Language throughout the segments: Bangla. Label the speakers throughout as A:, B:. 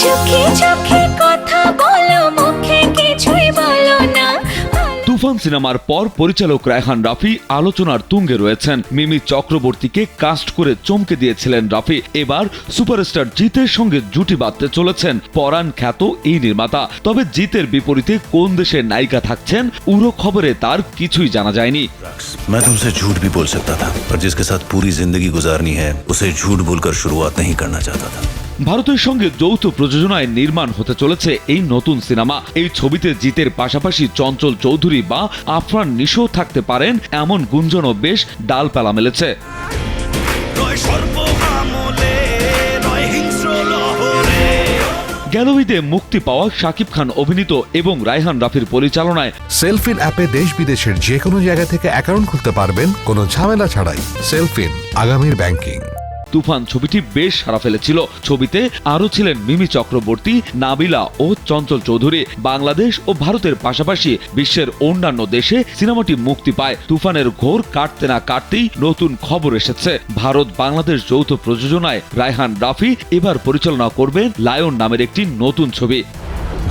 A: চোখে চোখে কথা বলো, মুখে কিছুই বলো না।
B: তুফান সিনেমার পর পরিচালক রায়হান রাফি আলোচনার তুঙ্গে রয়েছেন। মিমি চক্রবর্তীকে কাস্ট করে চমকে দিয়েছিলেন রাফি। এবার সুপারস্টার জিতের সঙ্গে জুটি বাঁধতে চলেছেন পরাণ খ্যাত এই নির্মাতা। তবে জিতের বিপরীতে কোন দেশের নায়িকা থাকছেন উড়ো খবরে তার কিছুই জানা যায়নি।
C: मैं तुमसे झूठ भी बोल सकता था, पर जिसके साथ पूरी जिंदगी गुजारनी है उसे झूठ बोलकर शुरुआत नहीं करना चाहता था।
B: ভারতের সঙ্গে যৌথ প্রযোজনায় নির্মাণ হতে চলেছে এই নতুন সিনেমা। এই ছবিতে জিতের পাশাপাশি চঞ্চল চৌধুরী বা আফরান নিশো থাকতে পারেন এমন গুঞ্জনও বেশ ডালপালা মেলেছে। গেল ঈদে মুক্তি পাওয়া শাকিব খান অভিনীত এবং রায়হান রাফির পরিচালনায়
D: সেলফিন অ্যাপে দেশ বিদেশের যে কোনো জায়গা থেকে অ্যাকাউন্ট খুলতে পারবেন কোনো ঝামেলা ছাড়াই। সেলফিন, আগামীর ব্যাংকিং।
B: তুফান ছবিটি বেশ সাড়া ফেলেছিল। ছবিতে আরও ছিলেন মিমি চক্রবর্তী, নাবিলা ও চঞ্চল চৌধুরী। বাংলাদেশ ও ভারতের পাশাপাশি বিশ্বের অন্যান্য দেশে সিনেমাটি মুক্তি পায়। তুফানের ঘোর কাটতে না কাটতেই নতুন খবর এসেছে। ভারত বাংলাদেশ যৌথ প্রযোজনায় রায়হান রাফি এবার পরিচালনা করবেন লায়ন নামের একটি নতুন ছবি।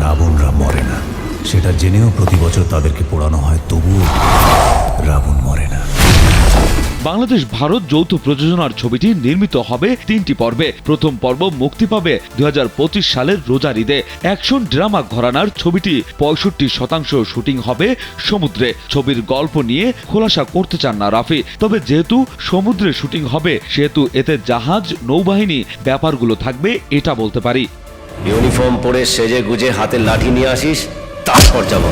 C: রাবণরা মরে না, সেটা জেনেও প্রতি বছর তাদেরকে পোড়ানো হয়, তবুও রাবণ মরে না।
B: বাংলাদেশ ভারত যৌথ প্রযোজনার ছবিটি নির্মিত হবে 3টি পর্বে। প্রথম পর্ব মুক্তি পাবে 2025 সালের রোজার ঈদে। অ্যাকশন ড্রামা ঘরানার ছবিটি 65% শুটিং হবে সমুদ্রে। ছবির গল্প নিয়ে খোলাসা করতে চান না রাফি। তবে যেহেতু সমুদ্রে শুটিং হবে সেহেতু এতে জাহাজ, নৌবাহিনী ব্যাপারগুলো থাকবে এটা বলতে পারি।
E: ইউনিফর্ম পরে সেজে গুজে হাতে লাঠি নিয়ে আসিস, তারপর যাবো।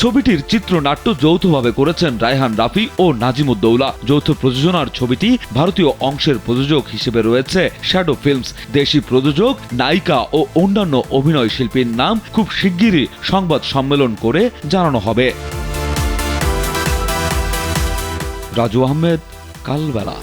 B: ছবিটির চিত্রনাট্য যৌথভাবে করেছেন রায়হান রাফি ও নাজিমুদ্দৌলা। যৌথ প্রযোজনার ছবিটি ভারতীয় অংশের প্রযোজক হিসেবে রয়েছে শ্যাডো ফিল্মস। দেশি প্রযোজক, নায়িকা ও অন্যান্য অভিনয় শিল্পীর নাম খুব শিগগিরই সংবাদ সম্মেলন করে জানানো হবে। রাজু আহমেদ, কালবেলা।